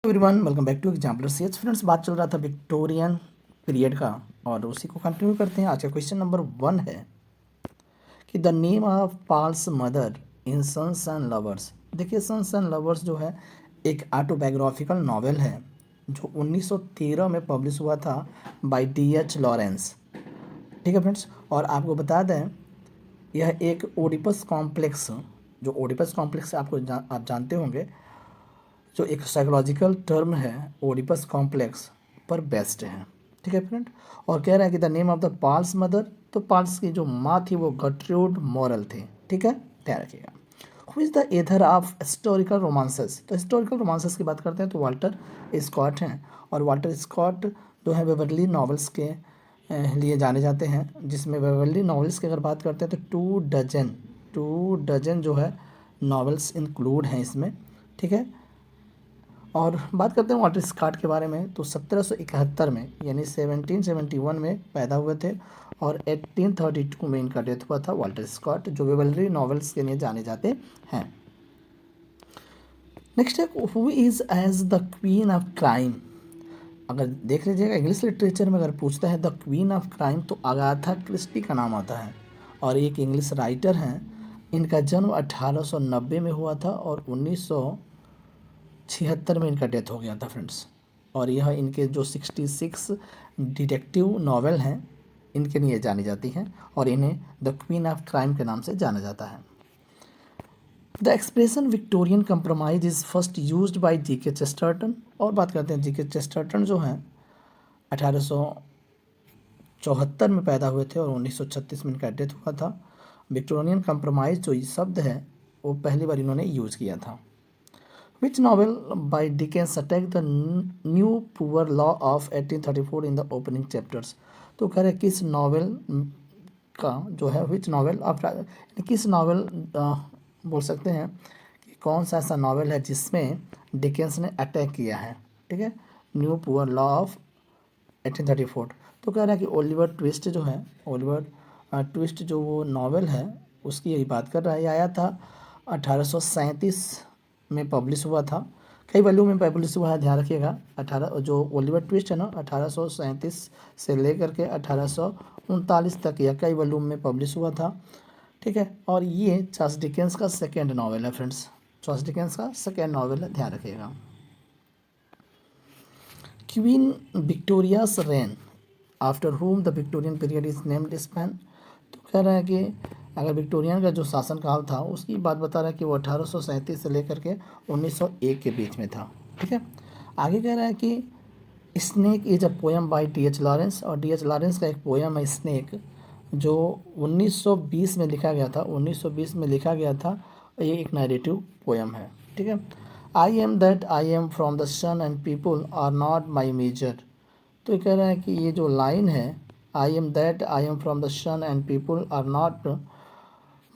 Everyone welcome back to Exemplar CH. Friends, बात चल रहा था विक्टोरियन पीरियड का और उसी को कंटिन्यू करते हैं। आज का क्वेश्चन नंबर 1 है कि the name of Paul's mother in Sons and Lovers. देखिए, सन्स एंड लवर्स जो है एक ऑटोबायोग्राफिकल नॉवेल है जो 1913 में पब्लिश हुआ था बाय डी.एच. लॉरेंस। ठीक है फ्रेंड्स, और आपको बता दें यह एक ओडिपस कॉम्प्लेक्स, जो ओडिपस कॉम्प्लेक्स आप जानते होंगे, जो एक साइकोलॉजिकल टर्म है ओडिपस कॉम्प्लेक्स पर बेस्ड है। ठीक है फ्रेंड, और कह रहा है कि the name of the Paul's mother, तो पॉल्स की जो माँ थी वो गर्ट्रूड मॉरल थी। ठीक है, ध्यान रखिएगा। Who is the author of historical romances, तो हिस्टोरिकल रोमांसेस की बात करते हैं तो वाल्टर स्कॉट हैं, और वाल्टर स्कॉट जो है बेवर्ली नॉवेल्स के लिए जाने जाते हैं, जिसमें बेवर्ली नॉवेल्स की अगर बात करते हैं तो 2 डजन जो है नॉवेल्स इंक्लूड हैं इसमें। ठीक है, और बात करते हैं वाल्टर स्कॉट के बारे में तो 1771 में यानी 1771 में पैदा हुए थे और 1832 में इनका डेथ हुआ था। वाल्टर स्कॉट जो वेवलरी नॉवेल्स के लिए जाने जाते हैं। नेक्स्ट है who is as the queen of crime. अगर देख लीजिएगा इंग्लिश लिटरेचर में अगर पूछता है द क्वीन ऑफ क्राइम तो अगाथा क्रिस्टी का नाम आता है, और एक इंग्लिश राइटर हैं। इनका जन्म 1890 में हुआ था और 1976 में इनका डेथ हो गया था फ्रेंड्स। और यह इनके जो 66 डिटेक्टिव नॉवेल हैं इनके लिए जानी जाती हैं, और इन्हें द क्वीन ऑफ क्राइम के नाम से जाना जाता है। The expression Victorian compromise is first used by GK. Chesterton. और बात करते हैं जी.के. चेस्टरटन जो हैं 1874 में पैदा हुए थे और 1936 में इनका डेथ हुआ था। विक्टोरियन कंप्रोमाइज जो शब्द है वो पहली बार इन्होंने यूज़ किया था। Which novel by Dickens attacked the new poor law of 1834 in the opening chapters? तो कह रहे किस नॉवेल का जो है विच नॉवेल आप किस नॉवेल बोल सकते हैं कि कौन सा ऐसा नॉवेल है जिसमें डिकेंस ने अटैक किया है। ठीक है, न्यू पुअर लॉ ऑफ 1834। तो कह रहा है कि ओलिवर ट्विस्ट जो है, ओलिवर ट्विस्ट जो वो नॉवेल है उसकी यही बात कर रहा है। ये आया था 1837 में पब्लिश हुआ था, कई वॉल्यूम में पब्लिश हुआ है, ध्यान रखिएगा। 18 जो ओलिवर ट्विस्ट है ना 1837 से लेकर के 1839 तक यह कई वॉल्यूम में पब्लिश हुआ था। ठीक है, और ये चार्ल्स डिकेंस का सेकेंड नॉवेल है फ्रेंड्स, चार्ल्स डिकेंस का सेकेंड नॉवेल है, ध्यान रखिएगा। Queen Victoria's reign after whom the Victorian period is named span. तो कह रहा है कि अगर विक्टोरियन का जो शासनकाल था उसकी बात बता रहा है कि वो 1837 से लेकर के 1901 के बीच में था। ठीक है, आगे कह रहा है कि snake is a poem by D.H.. Lawrence, और डी.एच. लॉरेंस का एक पोएम है स्नेक जो 1920 में लिखा गया था, 1920 में लिखा गया था। ये एक नैरेटिव पोएम है। ठीक है, I am that I am from the sun and people are not my major. तो ये कह रहा है कि ये जो लाइन है I am that I am from the sun and people are not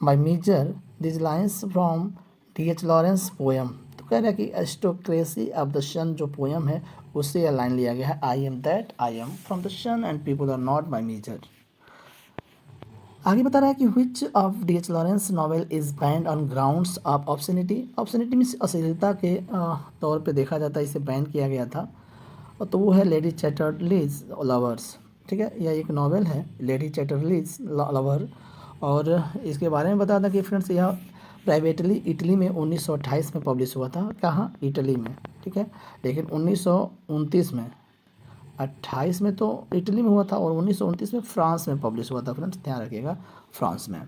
my major, this lines from D H. Lawrence poem. तो कह रहा है कि एरिस्टोक्रेसी ऑफ द सन जो पोएम है उससे यह लाइन लिया गया है, I am that I am from the sun and people are not my major. आगे बता रहा है कि which of D H. Lawrence novel is banned on grounds of obscenity. Obscenity में अश्लीलता के तौर पे देखा जाता है, इसे बैन किया गया था, और तो वो है लेडी चैटरलीज लवर्स। ठीक है, यह एक नॉवेल है लेडी चैटरलीज लवर, और इसके बारे में बता दें कि फ्रेंड्स यह प्राइवेटली इटली में 1928 में पब्लिश हुआ था। कहाँ? इटली में। ठीक है, लेकिन 1929 में, 28 में तो इटली में हुआ था और 1929 में फ्रांस में पब्लिश हुआ था फ्रेंड्स, ध्यान रखिएगा, फ्रांस में।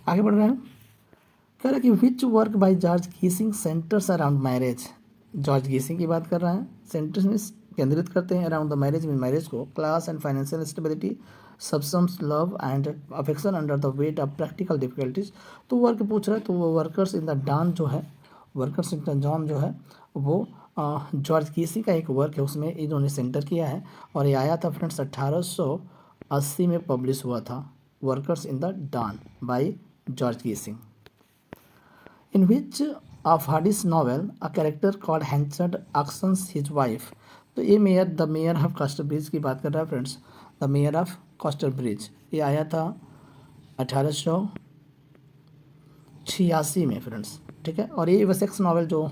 आगे बढ़ रहे हैं, कह रहा है कि which work by George Gissing centres around marriage. George Gissing की बात कर रहा है, सेंटर्स में केंद्रित करते हैं अराउंड द मैरिज में मैरिज को, class and financial stability, subsumes love and affection under the weight of practical difficulties. तो वर्क पूछ रहा है तो वो वर्कर्स इन द डॉन जो है, वर्कर्स इन द डॉन जो है वो जॉर्ज गीसी का एक वर्क है, उसमें इन्होंने सेंटर किया है, और ये आया था फ्रेंड्स 1880 में पब्लिश हुआ था, Workers in the Dawn by George Gissing. In which of Hardy's novel a character called Hansard auctions his wife। तो ये the mayor of castor bridge की बात कर रहा है friends, the mayor of castor bridge. ये आया था 1886 में फ्रेंड्स। ठीक है, और ये वेसेक्स नॉवल जो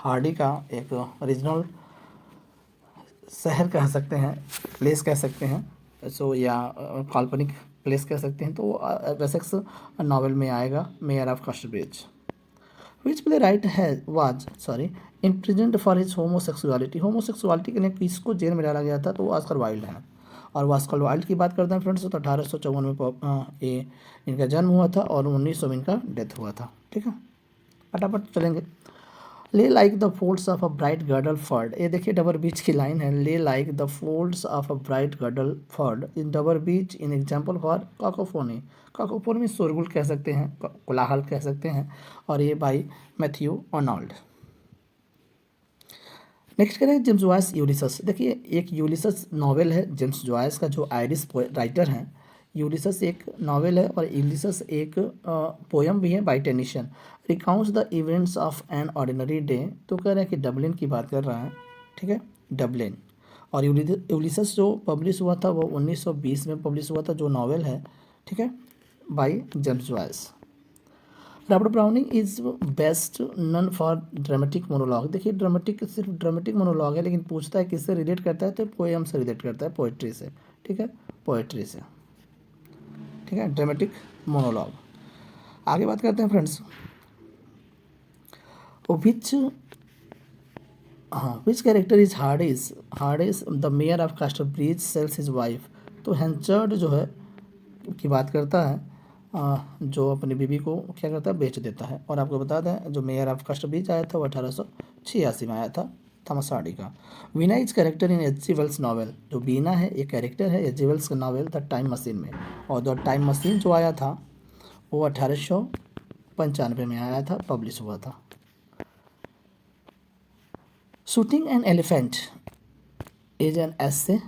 हार्डी का एक रीजनल शहर कह सकते हैं, प्लेस कह सकते हैं, सो या काल्पनिक प्लेस कह सकते हैं, तो वेसेक्स नावल में आएगा Mayor of Casterbridge. Which playwright है was imprisoned for his homosexuality के लिए किसको जेल में डाला गया था, तो वो ऑस्कर वाइल्ड है। और ऑस्कर वाइल्ड की बात करते हैं फ्रेंड्स, तो 1854 में ये इनका जन्म हुआ था और 1900 में इनका डेथ हुआ था। ठीक है, फटाफट चलेंगे। Lay like the folds of a bright girdle furled, ये देखिए डबर बीच की लाइन है, lay like the folds of a bright girdle furled in Dover Beach in example for cacophony. Cacophony में शोरगुल कह सकते हैं, कोलाहल कह सकते हैं, और ये बाई मैथ्यू अर्नोल्ड। नेक्स्ट करें जेम्स जॉयस यूलिसस। देखिए एक यूलिसस नॉवेल है, जेम्स जॉयस का जो आयरिश राइटर हैं। यूलिसस एक नॉवेल है और यूलिसस एक पोयम भी है by Tennyson. Recounts the events of an ordinary day, तो कह रहे हैं कि डबलिन की बात कर रहा है। ठीक है, डबलिन। और यूलिसस जो पब्लिश हुआ था वो 1920 में पब्लिश हुआ था, जो नॉवेल है। ठीक है, by James Joyce. Robert Browning is best known for dramatic monologue. देखिए ड्रामेटिक सिर्फ ड्रामेटिक मोनोलॉग है, लेकिन पूछता है किससे रिलेट करता है, तो पोएम से रिलेट करता है, पोइट्री से। ठीक है, पोइट्री से। ठीक है, ड्रामेटिक मोनोलॉग। आगे बात करते हैं friends, which which character is Hardee's the mayor of कास्टरब्रिज sales his wife. तो हेंचर्ड जो है की बात करता है, जो अपनी बीवी को क्या करता है, बेच देता है। और आपको बता दें जो मेयर ऑफ कास्टरब्रिज आया था वो 1886 में आया था, थॉमस हार्डी का। Weena is character in H G. Wells novel, जो बीना है ये कैरेक्टर है एच.जी. वेल्स का नॉवेल द टाइम मशीन में। और द टाइम मशीन जो आया था वो 1895 में आया था, पब्लिश हुआ था। Shooting an elephant is an essay,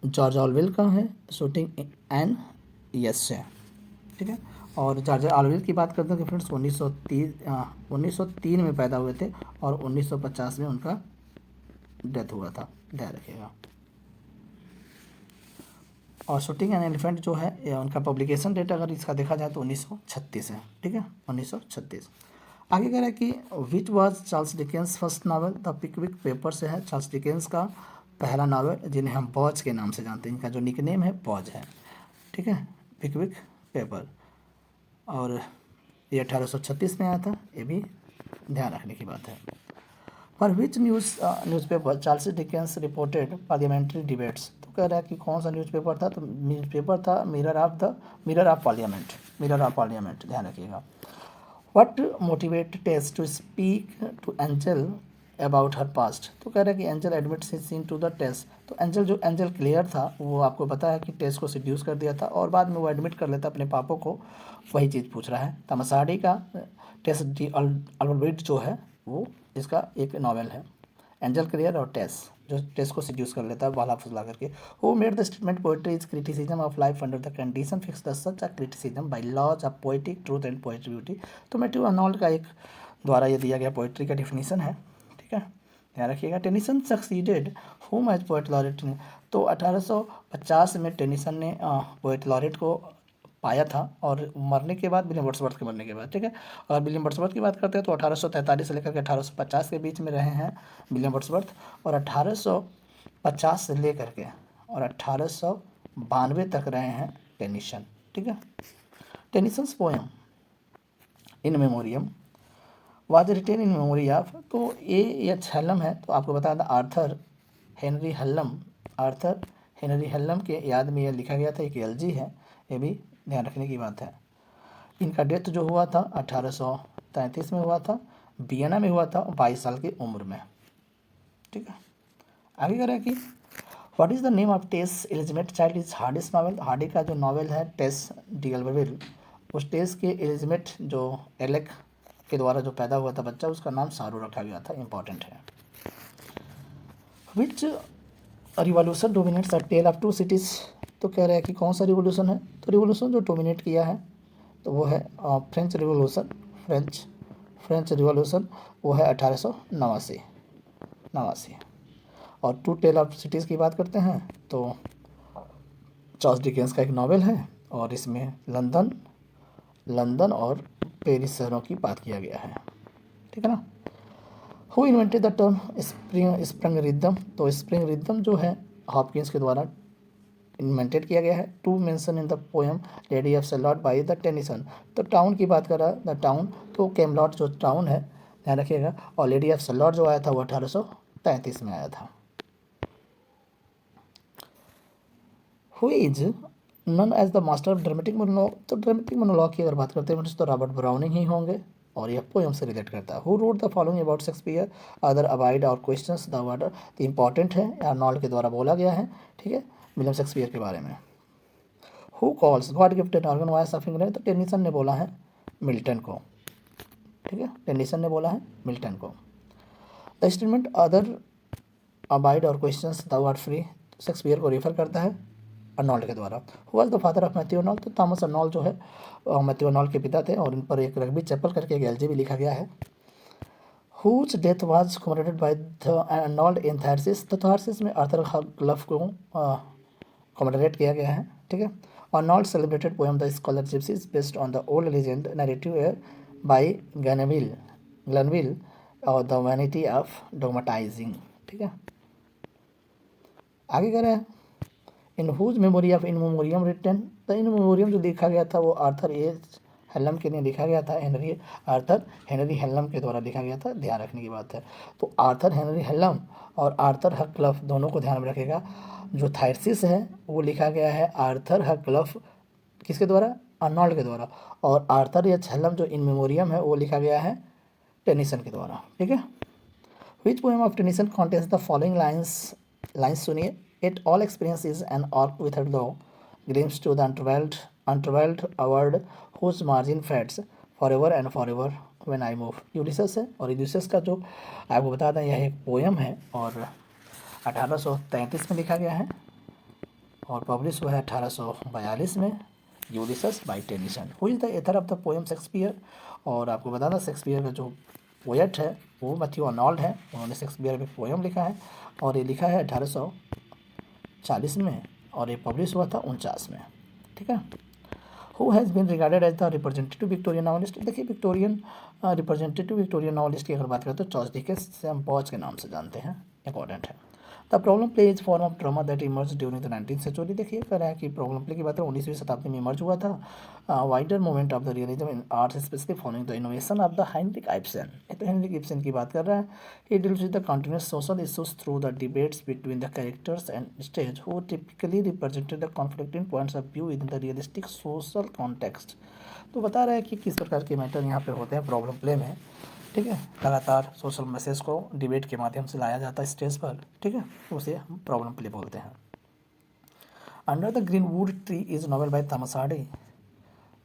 George Orwell का है, शूटिंग एन एसे। ठीक है, और जॉर्ज ऑरवेल की बात करते हैं कि फ्रेंड्स 1903 में पैदा हुए थे और 1950 में उनका डेथ हुआ था, ध्यान रखिएगा। और शूटिंग एन एलिफेंट जो है ये उनका पब्लिकेशन डेट अगर इसका देखा जाए तो 1936 है। ठीक है, 1936। आगे कह रहा है कि which was Charles Dickens first novel, the Pickwick paper से है चार्ल्स डिकेंस का पहला नावल, जिन्हें हम बॉज के नाम से जानते हैं, इनका जो निकनेम है बॉज है। ठीक है, पिकविक पेपर, और ये 1836 में आया था, ये भी ध्यान रखने की बात है। For which newspaper Charles Dickens reported parliamentary debates, तो कह रहा है कि कौन सा न्यूज़पेपर था, तो न्यूज़पेपर था मिरर ऑफ पार्लियामेंट, ध्यान रखिएगा। What motivate Tess to speak to Angel about her past, तो कह रहा है कि Angel admits his sin to the Tess. तो एंजल क्लियर था, वो आपको पता है कि टेस को सिड्यूस कर दिया था और बाद में वो एडमिट कर लेता अपने पापों को, वही चीज़ पूछ रहा है। थॉमस हार्डी का टेस डी अल्बर्ट जो है वो इसका एक नॉवेल है, एंजल क्लियर और टेस, जो टेस को सिड्यूस कर लेता है बाला फुसला करके। Who made the statement poetry is criticism of life under the condition fix the such a criticism by laws of poetic truth and poetry beauty. तो मैथ्यू अर्नोल्ड का एक द्वारा ये दिया गया पोएट्री का डिफिनीसन है। ठीक है, ध्यान रखिएगा। Tennyson succeeded home as poet laureate ने, तो 1850 में टेनिसन ने पोएट लॉरेट को पाया था, और मरने के बाद विलियम वर्ड्सवर्थ के मरने के बाद। ठीक है, और विलियम वर्ड्सवर्थ की बात करते हैं तो 1843 से लेकर के 1850 के बीच में रहे हैं विलियम वर्ड्सवर्थ, और 1850 से लेकर के और 1892 तक रहे हैं टेनिसन। ठीक है, Tennyson's poem in memoriam was written in memory of, तो ये एच हल्लम है, तो आपको बता दें आर्थर हेनरी हल्लम के याद में यह लिखा गया था, एक एलजी है, ये भी ध्यान रखने की बात है। इनका डेथ जो हुआ था 1833 में हुआ था, वियना में हुआ था, 22 साल की उम्र में। ठीक है, आगे कह रहे हैं कि what is the name of Tess Elizabeth child is Hardy's novel. Hardy का जो नॉवेल है टेस डी अल्बर्विल, उस टेस के एलिजबेथ जो एलेक के द्वारा जो पैदा हुआ था बच्चा, उसका नाम सारू रखा गया था, इंपॉर्टेंट है। Which revolution dominates a tale of two cities, तो कह रहे हैं कि कौन सा रिवॉल्यूशन है, तो रिवॉल्यूशन जो डोमिनेट किया है तो वो है फ्रेंच रिवॉल्यूशन, वो है 1889। और टू टेल ऑफ सिटीज़ की बात करते हैं तो चार्ल्स डिकेंस का एक नॉवेल है, और इसमें लंदन और पेरिस शहरों की बात किया गया है। ठीक है ना। Who invented the term spring rhythm, तो स्प्रिंग रिदम जो है हॉपकिंस के द्वारा इन्वेंटेड किया गया है। To mention in the poem lady of Shalott by the Tennyson, तो टाउन की बात कर रहा है द टाउन, तो कैमलॉट जो टाउन है ध्यान रखिएगा, और लेडी ऑफ सैलॉट जो आया था वो 1833 में आया था। Who is known as the master of dramatic monologue, तो ड्रामेटिक मोनोलॉग की अगर बात करते हैं तो रॉबर्ट ब्राउनिंग ही होंगे, और यह पोएम से रिलेट करता है। Who wrote the following about Shakespeare, other abide और क्वेश्चंस द वर्ड, तो इंपॉर्टेंट है, आर्नोल्ड के द्वारा बोला गया है, ठीक है, विलियम शेक्सपियर के बारे में। Who calls God gifted organ voice of England, तो टेनिसन ने बोला है मिल्टन को, ठीक है, टेनिसन ने बोला है मिल्टन को। द इंस्ट्रूमेंट अदर अबाइड और questions the word free, Shakespeare को रेफर करता है अर्नोल्ड के द्वारा। Who was the father of Matthew Arnold, तो थॉमस अर्नोल्ड जो है मैथ्यू अर्नोल्ड के पिता थे, और इन पर एक रग्बी चैपल करके एक एलजी भी लिखा गया है। Whose death was commemorated by the Arnold in Thyrsis, तो थार्सिस में आर्थर ग्लफ को कमेमोरेट किया गया है, ठीक है। Arnold celebrated poem the scholar gypsies based on the old legend narrative by Glanvill और द वैनिटी ऑफ डोगमाटाइजिंग, ठीक है। आगे कह रहे हैं in whose memory of in memoriam written, तो इन मेमोरियम जो लिखा गया था वो आर्थर हेलम के लिए लिखा गया था, आर्थर हेनरी हेलम के द्वारा लिखा गया था, ध्यान रखने की बात है। तो आर्थर हेनरी हेलम और आर्थर हकलफ दोनों को ध्यान में रखेगा। जो थायरसिस है वो लिखा गया है आर्थर हकलफ किसके द्वारा, अर्नोल्ड के द्वारा, और आर्थर एच हेलम जो इन मेमोरियम है वो लिखा गया है टेनिसन के द्वारा, ठीक है। Which poem of Tennyson contains the following lines सुनिए। It all experience is an arc with a low glimpse to the untravelled world whose margin fades forever and forever when I move। यूलिसस है, और यूलिसस का जो आपको बता दें यह एक पोएम है और 1833 में लिखा गया है और पब्लिश हुआ है 1842 में, Ulysses by Tennyson. Who is the author of the poem Shakespeare, और आपको बता दें शेक्सपियर का जो पोएट है वो मैथ्यू अर्नोल्ड है, उन्होंने शेक्सपियर में पोएम लिखा है और ये लिखा है 1840 में और ये पब्लिश हुआ था 49 में, ठीक है। Who has been regarded as the representative Victorian novelist, देखिए विक्टोरियन रिप्रेजेंटेटिव विक्टोरियन नॉवलिस्ट की अगर बात करें तो चार्ल्स डिकेंस से हम पॉज के नाम से जानते हैं, इंपॉर्टेंट है। The problem play is form of drama that emerge during the 19th century, देखिए कह रहा है कि प्रॉब्लम प्ले की बात है 19वीं शताब्दी में इमर्ज हुआ था। Wider movement of the realism in art specially following the innovation of the Henrik Ibsen, ये तो हेनरिक इब्सन की बात कर रहा है। He deals with the continuous social issues through the debates between the characters and stage who typically represented the conflicting points of view in the realistic social context. तो बता रहा है कि किस प्रकार के मैटर यहाँ पे होते हैं प्रॉब्लम प्ले में, ठीक है। लगातार सोशल मैसेज को डिबेट के माध्यम से लाया जाता है स्टेज पर, ठीक है, उसे हम प्रॉब्लम प्ले बोलते हैं। Under the greenwood tree is novel by Thomas Hardy,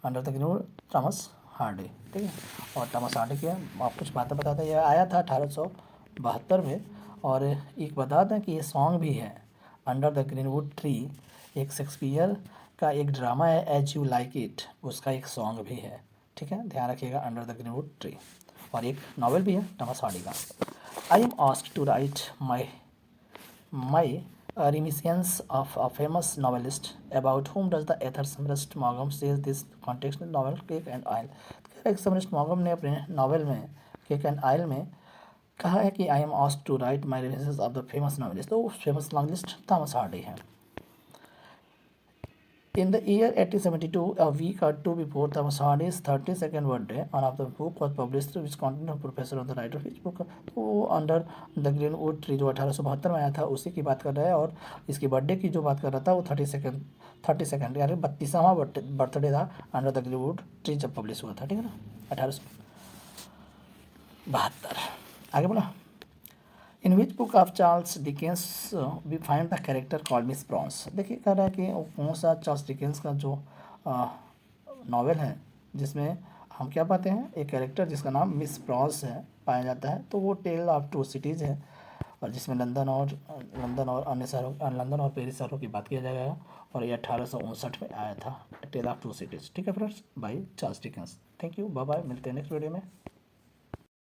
under the green would Thomas Hardy, ठीक है। और थॉमस हार्डी की आप कुछ बातें बताते हैं, यह आया था 1872 में, और एक बता दें कि ये सॉन्ग भी है under the greenwood tree, एक शेक्सपियर का एक ड्रामा है एज यू लाइक इट, उसका एक सॉन्ग भी है, ठीक है, ध्यान रखिएगा under the greenwood tree, और एक नावल भी है थॉमस हार्डी का। I am asked to write my reminiscence of a famous novelist about whom does the author समरस्ट मॉगम says this context novel cake and oil. एक समरस्ट मॉगम ने अपने novel में cake and oil में कहा है कि I am asked to write my references of the famous novelist, तो famous novelist Thomas Hardy है। In the year 1872, a week or two before Thomas Hardy's 32nd birthday, one of the book was published which contained a professor of the writer which book, तो under the greenwood tree जो 1872 में आया था उसी की बात कर रहा है, और इसकी बर्थडे की जो बात कर रहा था वो 32nd यानी 32वां बर्थडे था अंडर द ग्रीनवुड ट्री जब पब्लिश हुआ था, ठीक है ना, 1872। आगे बोला in which book of Charles Dickens we find the character called Miss Pross, देखिए कह रहा है कि कौन सा चार्ल्स डिकेंस का जो नावल है जिसमें हम क्या पाते हैं, एक कैरेक्टर जिसका नाम मिस प्रॉन्स है पाया जाता है, तो वो टेल ऑफ टू सिटीज़ है, और जिसमें लंदन और अन्य शहरों लंदन और पेरिस शहरों की बात किया जाएगा, और ये 1859 में आया था टेल ऑफ टू सिटीज़, ठीक है friends, by Charles Dickens. Thank you, bye bye, मिलते हैं नेक्स्ट वीडियो में।